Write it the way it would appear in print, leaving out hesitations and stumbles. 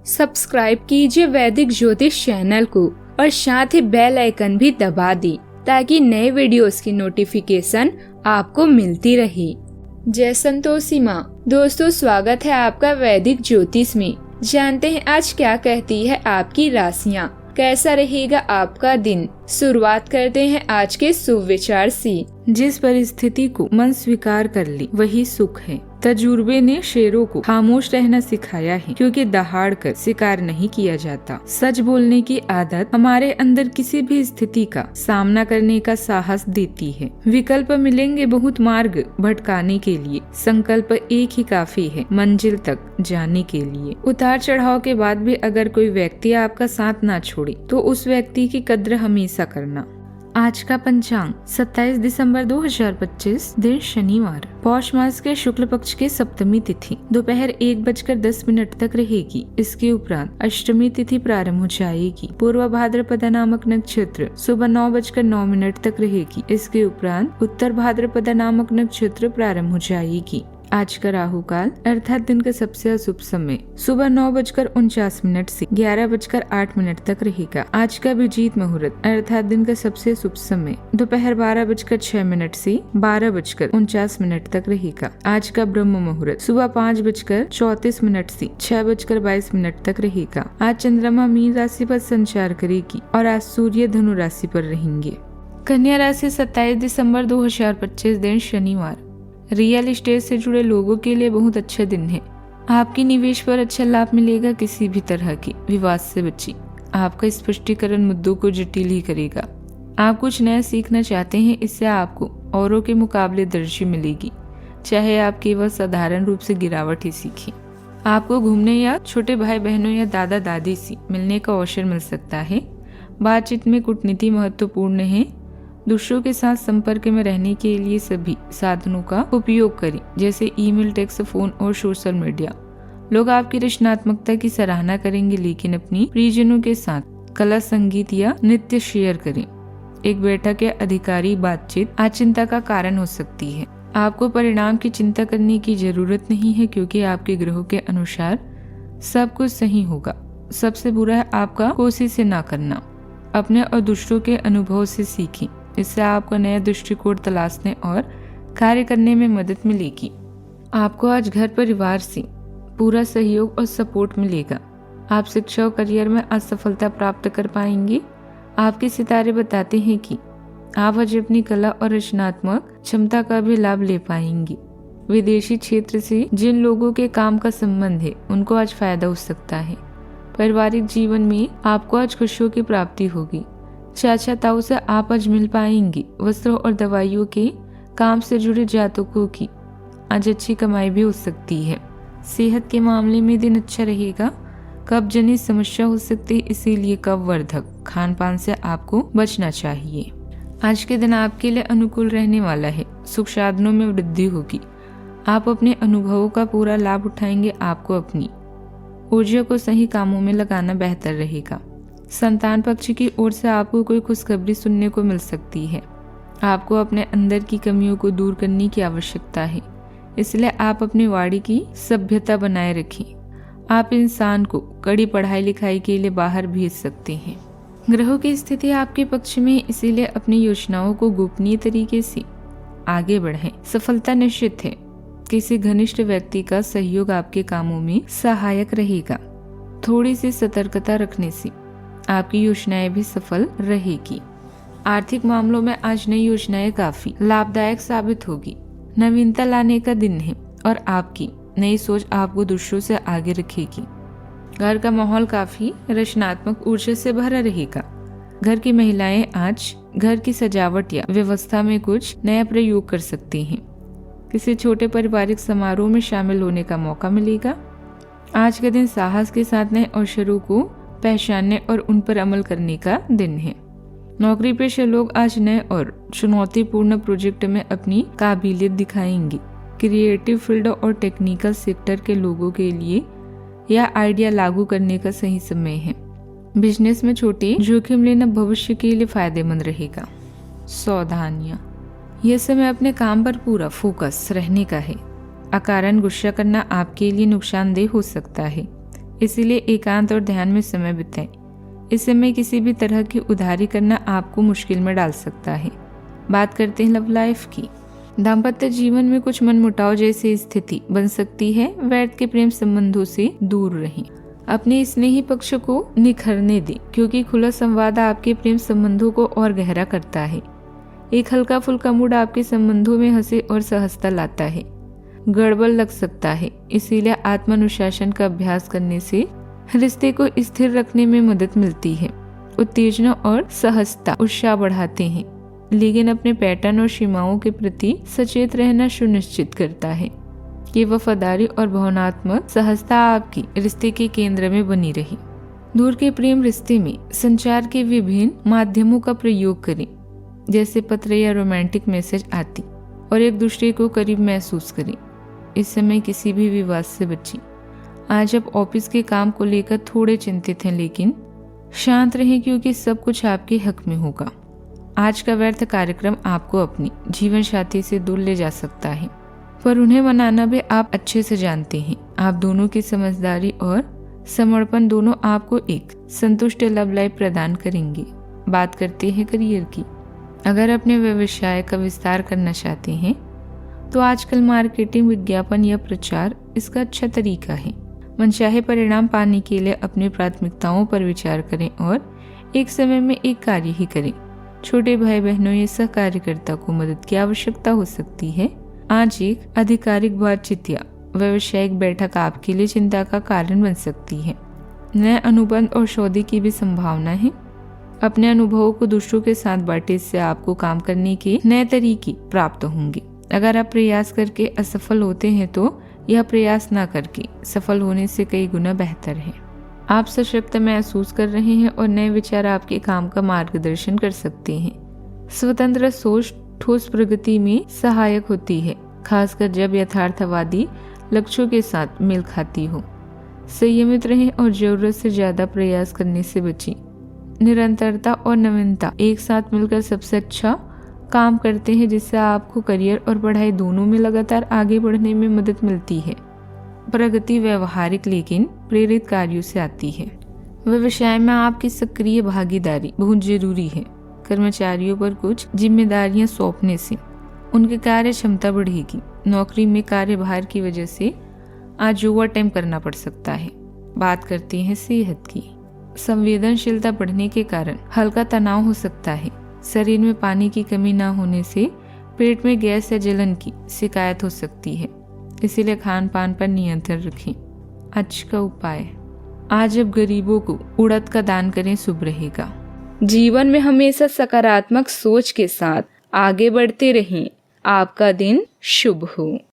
Subscribe कीजिए वैदिक ज्योतिष चैनल को और साथ ही बेल आइकन भी दबा दी ताकि नए वीडियोस की नोटिफिकेशन आपको मिलती रहे। जय संतोषी माँ। दोस्तों, स्वागत है आपका वैदिक ज्योतिष में। जानते हैं आज क्या कहती है आपकी राशियाँ, कैसा रहेगा आपका दिन। शुरुआत करते हैं आज के शुभ विचार से। जिस परिस्थिति को मन स्वीकार कर ले वही सुख है। तजुर्बे ने शेरों को खामोश रहना सिखाया है, क्योंकि दहाड़ कर शिकार नहीं किया जाता। सच बोलने की आदत हमारे अंदर किसी भी स्थिति का सामना करने का साहस देती है। विकल्प मिलेंगे बहुत मार्ग भटकाने के लिए, संकल्प एक ही काफी है मंजिल तक जाने के लिए। उतार चढ़ाव के बाद भी अगर कोई व्यक्ति आपका साथ ना छोड़े तो उस व्यक्ति की कद्र हमेशा करना। आज का पंचांग 27 दिसंबर 2025, दिन शनिवार। पौष मास के शुक्ल पक्ष के सप्तमी तिथि दोपहर 1:10 तक रहेगी। इसके उपरांत अष्टमी तिथि प्रारंभ हो जाएगी। पूर्व भाद्रपदा नामक नक्षत्र सुबह 9:09 तक रहेगी। इसके उपरांत उत्तर भाद्रपदा नामक नक्षत्र प्रारंभ हो जाएगी। आज का राहु काल अर्थात दिन का सबसे अशुभ समय सुबह 9:49 से 11:08 तक रहेगा। आज का अभिजीत मुहूर्त अर्थात दिन का सबसे शुभ समय दोपहर 12:06 से 12:49 तक रहेगा। आज का ब्रह्म मुहूर्त सुबह 5:34 से 6:22 तक रहेगा। आज चंद्रमा मीन राशि पर संचार करेगी और आज सूर्य धनु राशि पर रहेंगे। कन्या राशि 27 दिसंबर 2025, दिन शनिवार। रियल एस्टेट से जुड़े लोगों के लिए बहुत अच्छा दिन है। आपकी निवेश पर अच्छा लाभ मिलेगा। किसी भी तरह की विवाद से बचिए। आपका स्पष्टीकरण मुद्दों को जटिल ही करेगा। आप कुछ नया सीखना चाहते हैं, इससे आपको औरों के मुकाबले दर्जी मिलेगी, चाहे आप केवल साधारण रूप से गिरावट ही सीखें। आपको घूमने या छोटे भाई बहनों या दादा दादी से मिलने का अवसर मिल सकता है। बातचीत में कूटनीति महत्वपूर्ण है। दूसरों के साथ संपर्क में रहने के लिए सभी साधनों का उपयोग करें, जैसे ईमेल, टेक्स्ट, फोन और सोशल मीडिया। लोग आपकी रचनात्मकता की सराहना करेंगे, लेकिन अपनी प्रियजनों के साथ कला, संगीत या नृत्य शेयर करें। एक बैठक या अधिकारी बातचीत आज चिंता का कारण हो सकती है। आपको परिणाम की चिंता करने की जरूरत नहीं है, क्योंकि आपके ग्रहों के अनुसार सब कुछ सही होगा। सबसे बुरा है आपका कोशिश ना करना। अपने और दूसरों के अनुभव से सीखें, इससे आपको नया दृष्टिकोण तलाशने और कार्य करने में मदद मिलेगी। आपको आज घर परिवार से पूरा सहयोग और सपोर्ट मिलेगा। आप शिक्षा और करियर में आज सफलता प्राप्त कर पाएंगे। आपके सितारे बताते हैं कि आप आज अपनी कला और रचनात्मक क्षमता का भी लाभ ले पाएंगे। विदेशी क्षेत्र से जिन लोगों के काम का संबंध है, उनको आज फायदा हो सकता है। पारिवारिक जीवन में आपको आज खुशियों की प्राप्ति होगी। चाचा ताऊ से आप आज मिल पाएंगे। वस्त्रों और दवाइयों के काम से जुड़े जातकों की आज अच्छी कमाई भी हो सकती है। सेहत के मामले में दिन अच्छा रहेगा। कब्ज जनित समस्या हो सकती है, इसीलिए कफवर्धक खान पान से आपको बचना चाहिए। आज के दिन आपके लिए अनुकूल रहने वाला है। सुख साधनों में वृद्धि होगी। आप अपने अनुभवों का पूरा लाभ उठाएंगे। आपको अपनी ऊर्जा को सही कामों में लगाना बेहतर रहेगा। संतान पक्ष की ओर से आपको कोई खुशखबरी सुनने को मिल सकती है। आपको अपने अंदर की कमियों को दूर करने की आवश्यकता है, इसलिए आप अपनी वाणी की सभ्यता बनाए रखें। आप इंसान को कड़ी पढ़ाई लिखाई के लिए बाहर भेज सकते हैं। ग्रहों की स्थिति आपके पक्ष में, इसीलिए अपनी योजनाओं को गोपनीय तरीके से आगे बढ़ाएं। सफलता निश्चित है। किसी घनिष्ठ व्यक्ति का सहयोग आपके कामों में सहायक रहेगा। थोड़ी सी सतर्कता रखने से आपकी योजनाएं भी सफल रहेगी। आर्थिक मामलों में आज नई योजनाएं काफी लाभदायक साबित होगी। नवीनता लाने का दिन है और आपकी नई सोच आपको दूसरों से आगे रखेगी। घर का माहौल काफी रचनात्मक ऊर्जा से भरा रहेगा। घर की महिलाएं आज घर की सजावट या व्यवस्था में कुछ नया प्रयोग कर सकती हैं। किसी छोटे पारिवारिक समारोह में शामिल होने का मौका मिलेगा। आज का दिन साहस के साथ नए अवसरों को पहचानने और उन पर अमल करने का दिन है। नौकरी पेशा लोग आज नए और चुनौतीपूर्ण प्रोजेक्ट में अपनी काबिलियत दिखाएंगे। क्रिएटिव फील्ड और टेक्निकल सेक्टर के लोगों के लिए यह आइडिया लागू करने का सही समय है। बिजनेस में छोटे जोखिम लेना भविष्य के लिए फायदेमंद रहेगा। सावधानियां, यह समय अपने काम पर पूरा फोकस रहने का है। अकारण गुस्सा करना आपके लिए नुकसानदेह हो सकता है। इसीलिए एकांत और ध्यान में समय बिताएं। इस समय किसी भी तरह की उधारी करना आपको मुश्किल में डाल सकता है। बात करते हैं लव लाइफ की। दाम्पत्य जीवन में कुछ मनमुटाव जैसी स्थिति बन सकती है। व्यर्थ के प्रेम संबंधों से दूर रहें। अपने स्नेही पक्ष को निखरने दें, क्योंकि खुला संवाद आपके प्रेम संबंधों को और गहरा करता है। एक हल्का फुल्का मूड आपके संबंधों में हंसी और सहजता लाता है। गड़बड़ लग सकता है, इसीलिए आत्मानुशासन का अभ्यास करने से रिश्ते को स्थिर रखने में मदद मिलती है। उत्तेजना और सहजता उत्साह बढ़ाते हैं, लेकिन अपने पैटर्न और सीमाओं के प्रति सचेत रहना सुनिश्चित करता है कि वफादारी और भावनात्मक सहजता आपकी रिश्ते के केंद्र में बनी रहे। दूर के प्रेम रिश्ते में संचार के विभिन्न माध्यमों का प्रयोग करें, जैसे पत्र या रोमांटिक मैसेज आदि, और एक दूसरे को करीब महसूस करें। इस समय किसी भी विवाद से बचें। आज आप ऑफिस के काम को लेकर थोड़े चिंतित हैं, लेकिन शांत रहें, क्योंकि सब कुछ आपके हक में होगा। आज का व्यर्थ कार्यक्रम आपको अपनी जीवन साथी से दूर ले जा सकता है, पर उन्हें मनाना भी आप अच्छे से जानते हैं। आप दोनों की समझदारी और समर्पण दोनों आपको एक संतुष्ट लव लाइफ प्रदान करेंगे। बात करते हैं करियर की। अगर अपने व्यवसाय का विस्तार करना चाहते हैं तो आजकल मार्केटिंग, विज्ञापन या प्रचार इसका अच्छा तरीका है। मनचाहे परिणाम पाने के लिए अपनी प्राथमिकताओं पर विचार करें और एक समय में एक कार्य ही करें। छोटे भाई बहनों या सहकार्यकर्ता को मदद की आवश्यकता हो सकती है। आज एक आधिकारिक बातचीत या व्यावसायिक बैठक आपके लिए चिंता का कारण बन सकती है। नए अनुबंध और सौदे की भी संभावना है। अपने अनुभवों को दूसरों के साथ बांटे, इससे आपको काम करने के नए तरीके प्राप्त होंगे। अगर आप प्रयास करके असफल होते हैं तो यह प्रयास ना करके सफल होने से कई गुना बेहतर है। आप सशक्त महसूस कर रहे हैं और नए विचार आपके काम का मार्गदर्शन कर सकते हैं। स्वतंत्र सोच ठोस प्रगति में सहायक होती है, खासकर जब यथार्थवादी लक्ष्यों के साथ मेल खाती हो। संयमित रहें और जरूरत से ज्यादा प्रयास करने से बचें। निरंतरता और नवीनता एक साथ मिलकर सबसे अच्छा काम करते हैं, जिससे आपको करियर और पढ़ाई दोनों में लगातार आगे बढ़ने में मदद मिलती है। प्रगति व्यवहारिक लेकिन प्रेरित कार्यों से आती है। व्यवसाय में आपकी सक्रिय भागीदारी बहुत जरूरी है। कर्मचारियों पर कुछ जिम्मेदारियां सौंपने से उनकी कार्य क्षमता बढ़ेगी। नौकरी में कार्यभार की वजह से आज ओवर टाइम करना पड़ सकता है। बात करते हैं सेहत की। संवेदनशीलता बढ़ने के कारण हल्का तनाव हो सकता है। शरीर में पानी की कमी न होने से पेट में गैस या जलन की शिकायत हो सकती है, इसीलिए खान पान पर नियंत्रण रखें। आज का उपाय, आज अब गरीबों को उड़द का दान करें, शुभ रहेगा। जीवन में हमेशा सकारात्मक सोच के साथ आगे बढ़ते रहें। आपका दिन शुभ हो।